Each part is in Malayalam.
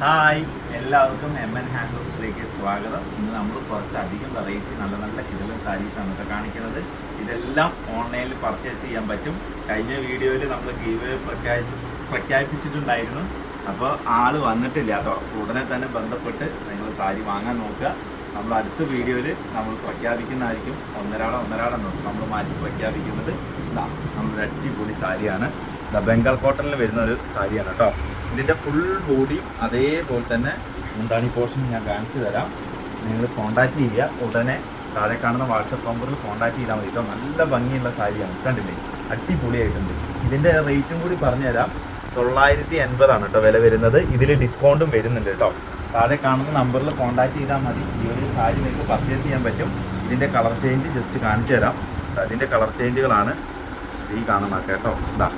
ഹായ്, എല്ലാവർക്കും MN ഹാൻഡ്ലൂംസിലേക്ക് സ്വാഗതം. ഇന്ന് നമ്മൾ കുറച്ചധികം വെറൈറ്റി നല്ല നല്ല കിടിലൻ സാരീസാണ് കേട്ടോ കാണിക്കുന്നത്. ഇതെല്ലാം ഓൺലൈനിൽ പർച്ചേസ് ചെയ്യാൻ പറ്റും. കഴിഞ്ഞ വീഡിയോയിൽ നമ്മൾ ഗീവ് പ്രഖ്യാപിച്ചിട്ടുണ്ടായിരുന്നു. അപ്പോൾ ആള് വന്നിട്ടില്ല കേട്ടോ. ഉടനെ തന്നെ ബന്ധപ്പെട്ട് നിങ്ങൾ സാരി വാങ്ങാൻ നോക്കുക. നമ്മൾ അടുത്ത വീഡിയോയിൽ നമ്മൾ പ്രഖ്യാപിക്കുന്നതായിരിക്കും. ഒന്നരാടം നോക്കും നമ്മൾ മാറ്റി പ്രഖ്യാപിക്കുന്നത്. ഇതാ നമ്മളൊരു അടിപൊളി സാരിയാണ്. ഇതാ ബംഗാൾ കോട്ടണിൽ വരുന്ന ഒരു സാരിയാണ് കേട്ടോ. ഇതിൻ്റെ ഫുൾ ബോഡിയും അതേപോലെ തന്നെ മുന്താണി പോർഷൻ ഞാൻ കാണിച്ചു തരാം. നിങ്ങൾ കോൺടാക്റ്റ് ചെയ്യുക. ഉടനെ താഴെ കാണുന്ന വാട്സപ്പ് നമ്പറിൽ കോൺടാക്റ്റ് ചെയ്താൽ മതി കേട്ടോ. നല്ല ഭംഗിയുള്ള സാരിയാണ്, കണ്ടില്ലേ, അടിപൊളിയായിട്ടുണ്ട്. ഇതിൻ്റെ റേറ്റും കൂടി പറഞ്ഞുതരാം. 980 കേട്ടോ വില വരുന്നത്. ഇതിൽ ഡിസ്കൗണ്ടും വരുന്നുണ്ട് കേട്ടോ. താഴെ കാണുന്ന നമ്പറിൽ കോൺടാക്റ്റ് ചെയ്താൽ മതി. ഈ ഒരു സാരി നിങ്ങൾക്ക് പർച്ചേസ് ചെയ്യാൻ പറ്റും. ഇതിൻ്റെ കളർ ചേഞ്ച് ജസ്റ്റ് കാണിച്ചു തരാം. അതിൻ്റെ കളർ ചേഞ്ചുകളാണ് ഈ കാണുന്നത് കേട്ടോ. ഇതാ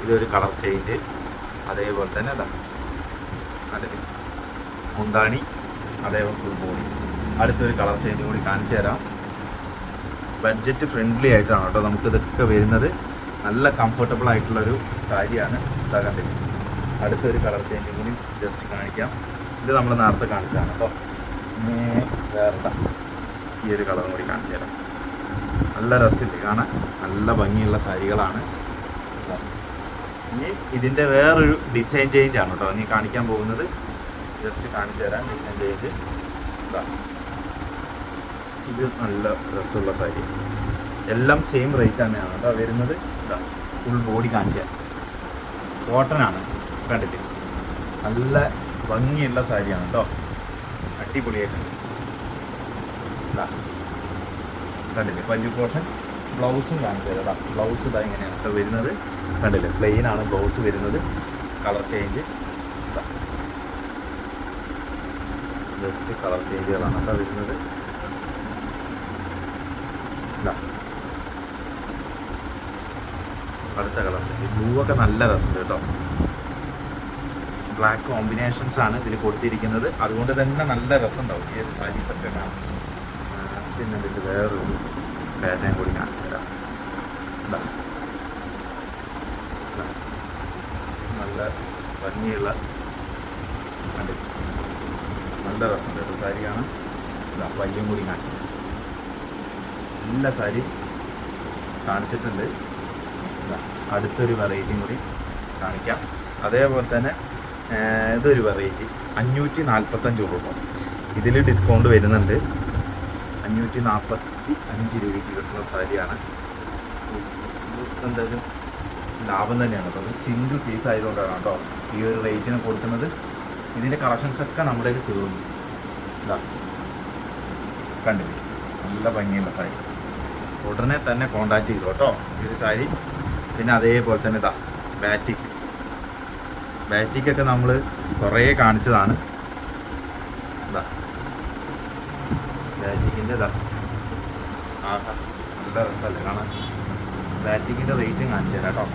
ഇതൊരു കളർ ചേഞ്ച്. അതേപോലെ തന്നെ അതാ അതിൽ മുന്താണി, അതേപോലെ ഫുൾ ബോഡി. അടുത്തൊരു കളർ ചേഞ്ച് കൂടി കാണിച്ചു തരാം. ബഡ്ജറ്റ് ഫ്രണ്ട്ലി ആയിട്ടാണ് കേട്ടോ നമുക്കിതൊക്കെ വരുന്നത്. നല്ല കംഫർട്ടബിൾ ആയിട്ടുള്ളൊരു സാരിയാണ്. ഇതാ കണ്ടില്ല. അടുത്തൊരു കളർ ചേഞ്ചും കൂടി ജസ്റ്റ് കാണിക്കാം. ഇത് നമ്മൾ നേരത്തെ കാണിച്ചതാണ് കേട്ടോ. ഇനി വേറെ ഈ ഒരു കളറും കൂടി കാണിച്ചു തരാം. നല്ല രസമില്ലേ കാണാൻ? നല്ല ഭംഗിയുള്ള സാരികളാണ്. ഇനി ഇതിൻ്റെ വേറൊരു ഡിസൈൻ ചേഞ്ച് ആണ് കേട്ടോ ഇനി കാണിക്കാൻ പോകുന്നത്. ജസ്റ്റ് കാണിച്ചു തരാം ഡിസൈൻ ചേഞ്ച്. ഇതാ ഇത് നല്ല രസമുള്ള സാരി. എല്ലാം സെയിം റേറ്റ് തന്നെയാണ് കേട്ടോ വരുന്നത്. ഇതാ ഫുൾ ബോഡി കാണിച്ചു തരാം. കോട്ടനാണ്, കണ്ടില്ലേ, നല്ല ഭംഗിയുള്ള സാരിയാണ് കേട്ടോ. അടിപൊളിയായിട്ടുണ്ട്. ഇതാ കണ്ടില്ലേ പല്ലു പോർഷൻ. ബ്ലൗസും കാണിച്ചു തരാം. ബ്ലൗസ് ഇതാ ഇങ്ങനെയാണ് കേട്ടോ വരുന്നത്. കണ്ടില്ലേ, പ്ലെയിൻ ആണ് ബ്ലൗസ് വരുന്നത്. കളർ ചേഞ്ച് ജസ്റ്റ് കളർ ചേഞ്ചുകളാണ് കേട്ടോ വരുന്നത്. അടുത്ത കളർ ബ്ലൂ ഒക്കെ നല്ല രസമുണ്ട് കേട്ടോ. ബ്ലാക്ക് കോമ്പിനേഷൻസ് ആണ് ഇതിൽ കൊടുത്തിരിക്കുന്നത്. അതുകൊണ്ട് തന്നെ നല്ല രസമുണ്ടാവും ഈ ഒരു സാരീസൊക്കെ കാണാം. പിന്നെ ഇതിൽ വേറൊരു പാറ്റേൺ കൂടി കാണിച്ചു തരാം. നല്ല ഭംഗിയുള്ള കണ്ടി നല്ല രസമുണ്ട് കേട്ടോ സാരിയാണ്. ഇതാ പല്ലും കൂടി കാണിച്ചത്. എല്ലാ സാരി കാണിച്ചിട്ടുണ്ട്. അടുത്തൊരു വെറൈറ്റിയും കൂടി കാണിക്കാം. അതേപോലെ തന്നെ ഇതൊരു വെറൈറ്റി 545 രൂപ. ഇതിൽ ഡിസ്കൗണ്ട് വരുന്നുണ്ട്. 545 രൂപയ്ക്ക് കിട്ടുന്ന സാരിയാണ്. എന്തായാലും ലാഭം തന്നെയാണ് കേട്ടോ. അത് സിംഗിൾ പീസ് ആയതുകൊണ്ടാണ് കേട്ടോ ഈ ഒരു റേറ്റിന് കൊടുക്കുന്നത്. ഇതിൻ്റെ കളക്ഷൻസൊക്കെ നമ്മുടെ കയ്യിൽ തീർന്നു. ഇതാ കണ്ടില്ലേ, നല്ല ഭംഗിയുള്ള സാരി. ഉടനെ തന്നെ കോണ്ടാക്ട് ചെയ്തു കേട്ടോ ഈ ഒരു സാരി. പിന്നെ അതേപോലെ തന്നെ ഇതാ ബാറ്റിക്കൊക്കെ നമ്മൾ കുറേ കാണിച്ചതാണ്. ഇതാ ബാറ്റിക്കിൻ്റെ ഇതാ ആഹാ നല്ല രസമല്ലേ കാണാൻ. ബാറ്റിക്കിൻ്റെ റേറ്റും കാണിച്ചു തരാം കേട്ടോ.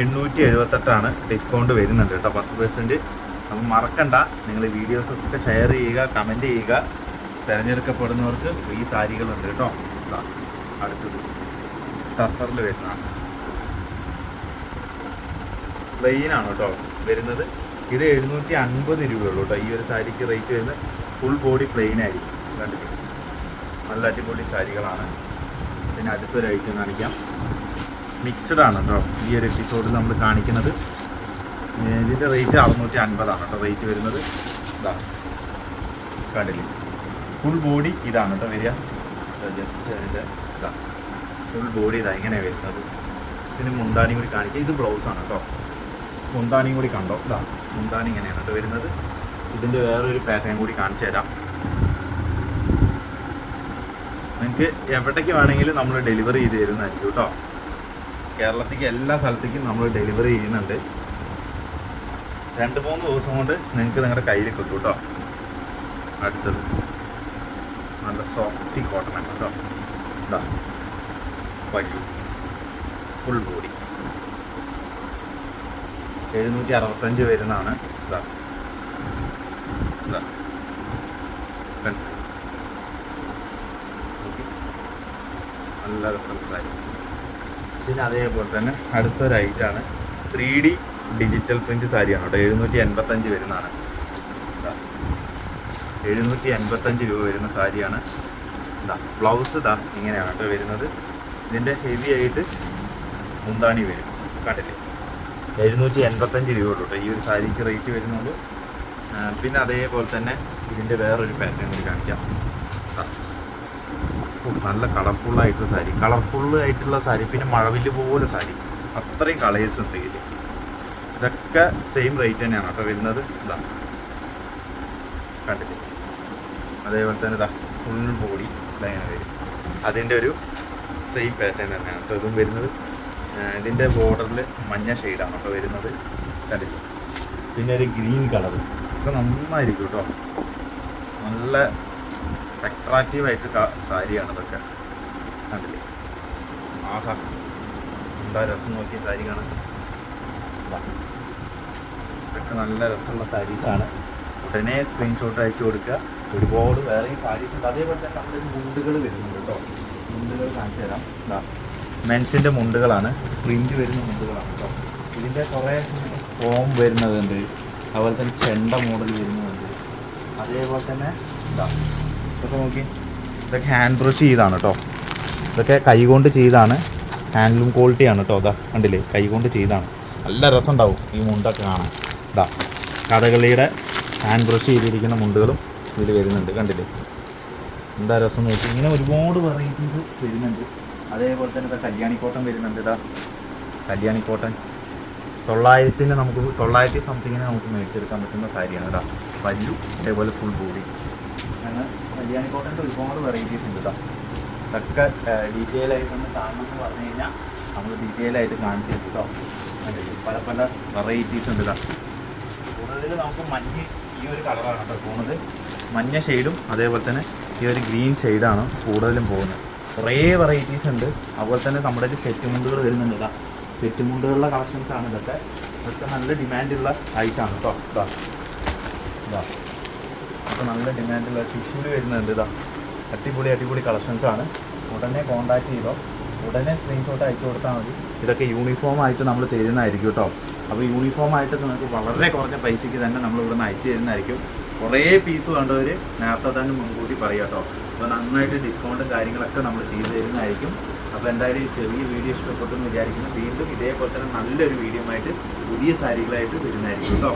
878 ഡിസ്കൗണ്ട് വരുന്നുണ്ട് കേട്ടോ, 10%. അപ്പം മറക്കണ്ട, നിങ്ങൾ വീഡിയോസൊക്കെ ഷെയർ ചെയ്യുക, കമൻറ്റ് ചെയ്യുക. തിരഞ്ഞെടുക്കപ്പെടുന്നവർക്ക് ഫ്രീ സാരികളുണ്ട് കേട്ടോ. അടുത്തത് ടസറിൽ വരുന്നതാണ്. പ്ലെയിനാണ് കേട്ടോ വരുന്നത്. ഇത് 750 രൂപയുള്ളൂ കേട്ടോ ഈ ഒരു സാരിക്ക് റേറ്റ് വരുന്നത്. ഫുൾ ബോഡി പ്ലെയിൻ ആയിരിക്കും. കണ്ടിട്ട് നല്ല അടിപൊളി സാരികളാണ്. പിന്നെ അടുത്തൊരു ഐറ്റം കാണിക്കാം. മിക്സഡ് ആണ് കേട്ടോ ഈ ഒരു എപ്പിസോഡിൽ നമ്മൾ കാണിക്കുന്നത്. ഇതിൻ്റെ റേറ്റ് 650 കേട്ടോ റേറ്റ് വരുന്നത്. ഇതാ കണ്ടില്ലേ, ഫുൾ ബോഡി ഇതാണ് കേട്ടോ വരിക. ജസ്റ്റ് അതിൻ്റെ ഇതാ ഫുൾ ബോഡി ഇതാ ഇങ്ങനെ വരുന്നത്. ഇതിന് മുന്താണിയും കൂടി കാണിക്കുക. ഇത് ബ്ലൗസാണ് കേട്ടോ. മുന്താണിയും കൂടി കണ്ടോ. ഇതാ മുന്താണി ഇങ്ങനെയാണ് കേട്ടോ വരുന്നത്. ഇതിൻ്റെ വേറൊരു പാറ്റേൺ കൂടി കാണിച്ചു തരാം. നിങ്ങൾക്ക് എവിടേക്ക് വേണമെങ്കിലും നമ്മൾ ഡെലിവറി ചെയ്ത് തരുന്നതായിരിക്കും കേട്ടോ. കേരളത്തിലേക്ക് എല്ലാ സ്ഥലത്തേക്കും നമ്മൾ ഡെലിവറി ചെയ്യുന്നുണ്ട്. 2-3 ദിവസം കൊണ്ട് നിങ്ങൾക്ക് നിങ്ങളുടെ കയ്യിൽ കിട്ടും കേട്ടോ. അടുത്തത് നല്ല സോഫ്റ്റി കോട്ടൺ ആണ് കേട്ടോ. ഇതാ പല്ലു ഫുൾ ബോഡി 765 വരുന്നതാണ്. ഇതാ ഇതാ നല്ല രസം സാരി. പിന്നെ അതേപോലെ തന്നെ അടുത്തൊരു ഐറ്റാണ് 3D ഡിജിറ്റൽ പ്രിൻറ്റ് സാരിയാണ് കേട്ടോ. 785 വരുന്നതാണ്. 785 രൂപ വരുന്ന സാരിയാണ്. ഇതാ ബ്ലൗസ് ഇതാ ഇങ്ങനെയാണ് കേട്ടോ വരുന്നത്. ഇതിൻ്റെ ഹെവി ആയിട്ട് മുന്താണി വരും, കണ്ടില്ലേ. 785 രൂപ കേട്ടോ ഈ ഒരു സാരിക്ക് റേറ്റ് വരുന്നുള്ളൂ. പിന്നെ അതേപോലെ തന്നെ ഇതിൻ്റെ വേറൊരു പാറ്റേൺ കൂടി കാണിക്കാം. നല്ല കളർഫുള്ളായിട്ടുള്ള സാരി, കളർഫുള്ളായിട്ടുള്ള സാരി, പിന്നെ മഴവില്ല് പോലെ സാരി, അത്രയും കളേഴ്സ് ഉണ്ട് ഇതിൽ. ഇതൊക്കെ സെയിം റേറ്റ് തന്നെയാണ് കേട്ടോ വരുന്നത്. ഇതാ കണ്ടില്ലേ. അതേപോലെ തന്നെ ഇതാ ഫുൾ ബോഡി ഇങ്ങനെ വരും. അതിൻ്റെ ഒരു സെയിം പാറ്റേൺ തന്നെയാണ് കേട്ടോ ഇതും വരുന്നത്. ഇതിൻ്റെ ബോർഡറിൽ മഞ്ഞ ഷെയ്ഡാണ് കേട്ടോ വരുന്നത്, കണ്ടില്ലേ. പിന്നെ ഒരു ഗ്രീൻ കളർ, ഒക്കെ നന്നായിരിക്കും കേട്ടോ. നല്ല അട്രാക്റ്റീവായിട്ട് സാരിയാണ് ഇതൊക്കെ, കണ്ടില്ലേ. ആഹാ, എന്താ രസം നോക്കിയ സാരി കാണാൻ. ഇതൊക്കെ നല്ല രസമുള്ള സാരീസാണ്. ഉടനെ സ്ക്രീൻഷോട്ട് അയച്ചു കൊടുക്കുക. ഒരുപാട് വേറെയും സാരീസ് ഉണ്ട്. അതേപോലെ തന്നെ നമ്മുടെ മുണ്ടുകൾ വരുന്നുണ്ട് കേട്ടോ. മുണ്ടുകൾ കാണിച്ചു തരാം. ഇതാ മെൻസിൻ്റെ മുണ്ടുകളാണ്, പ്രിൻ്റ് വരുന്ന മുണ്ടുകളാണ് കേട്ടോ. ഇതിൻ്റെ കുറേ ഫോം വരുന്നതുണ്ട്, അതുപോലെ തന്നെ ചെണ്ട മോഡൽ വരുന്നതുണ്ട്. അതേപോലെ തന്നെ ഇതാ ഇതൊക്കെ നോക്കി, ഇതൊക്കെ ഹാൻഡ് ബ്രഷ് ചെയ്താണ് കേട്ടോ. ഇതൊക്കെ കൈകൊണ്ട് ചെയ്താണ്, ഹാൻഡ്ലൂം ക്വാളിറ്റിയാണ് കേട്ടോ. ഇതാ കണ്ടില്ലേ, കൈകൊണ്ട് ചെയ്താണ്. നല്ല രസം ഉണ്ടാവും ഈ മുണ്ടൊക്കെ കാണാൻ. ഇതാ കഥകളിയുടെ ഹാൻഡ് ബ്രഷ് ചെയ്തിരിക്കുന്ന മുണ്ടുകളും ഇതിൽ വരുന്നുണ്ട്, കണ്ടില്ലേ. എന്താ രസം നോക്കി. ഇങ്ങനെ ഒരുപാട് വെറൈറ്റീസ് വരുന്നുണ്ട്. അതേപോലെ തന്നെ ഇതാ കല്യാണി കോട്ടൺ വരുന്നുണ്ട്. ഇതാ കല്യാണി കോട്ടൺ 900 നമുക്ക് 900 സംതിങ്ങിന് നമുക്ക് മേടിച്ചെടുക്കാൻ പറ്റുന്ന സാരിയാണ്. ഇതാ പല്ലു, അതേപോലെ ഫുൾ ബോഡി. അങ്ങനെ കല്യാണി കോട്ടൻ്റെ ഒരുപാട് വെറൈറ്റീസ് ഉണ്ട്. ഇതാ ഇതൊക്കെ ഡീറ്റെയിൽ ആയിട്ടൊന്ന് കാണണമെന്ന് പറഞ്ഞു കഴിഞ്ഞാൽ നമ്മൾ ഡീറ്റെയിൽ ആയിട്ട് കാണിച്ചു തരും കേട്ടോ. പല പല വെറൈറ്റീസ് ഉണ്ട്. ഇതാ കൂടുതൽ നമുക്ക് മഞ്ഞ് ഈ ഒരു കളറാണ് കേട്ടോ പോകുന്നത്. മഞ്ഞ ഷെയ്ഡും അതേപോലെ തന്നെ ഈ ഒരു ഗ്രീൻ ഷെയ്ഡാണ് കൂടുതലും പോകുന്നത്. കുറേ വെറൈറ്റീസ് ഉണ്ട്. അതുപോലെ തന്നെ നമ്മുടെ ഒരു സെറ്റ് മുണ്ടുകൾ വരുന്നുണ്ട്. ഇതാ സെറ്റ് മുണ്ടുകളുടെ കളക്ഷൻസാണ് ഇതൊക്കെ. ഇതൊക്കെ നല്ല ഡിമാൻഡുള്ള ഐറ്റാണ് കേട്ടോ. ഇതാ ഇതാ അപ്പോൾ നല്ല ഡിമാൻഡുള്ള ടിഷ്യൂല് വരുന്നുണ്ട്. ഇതാ അടിപൊളി കളക്ഷൻസാണ്. ഉടനെ കോൺടാക്ട് ചെയ്തോ, ഉടനെ സ്ക്രീൻഷോട്ട് അയച്ചു കൊടുത്താൽ മതി. ഇതൊക്കെ യൂണിഫോമായിട്ട് നമ്മൾ തരുന്നതായിരിക്കും കേട്ടോ. അപ്പോൾ യൂണിഫോമായിട്ട് നിങ്ങൾക്ക് വളരെ കുറഞ്ഞ പൈസയ്ക്ക് തന്നെ നമ്മൾ ഇവിടെ നിന്ന് അയച്ചു തരുന്നതായിരിക്കും. കുറേ പീസ് വേണ്ടവർ നേരത്തെ തന്നെ മുൻകൂട്ടി പറയുക കേട്ടോ. അപ്പോൾ നന്നായിട്ട് ഡിസ്കൗണ്ടും കാര്യങ്ങളൊക്കെ നമ്മൾ ചെയ്തു തരുന്നതായിരിക്കും. അപ്പോൾ എന്തായാലും ഈ ചെറിയ വീഡിയോ ഇഷ്ടപ്പെട്ടെന്ന് വിചാരിക്കുന്നു. വീണ്ടും ഇതേപോലെ തന്നെ നല്ലൊരു വീഡിയോ ആയിട്ട് പുതിയ സാരികളായിട്ട് വരുന്നതായിരിക്കും കേട്ടോ.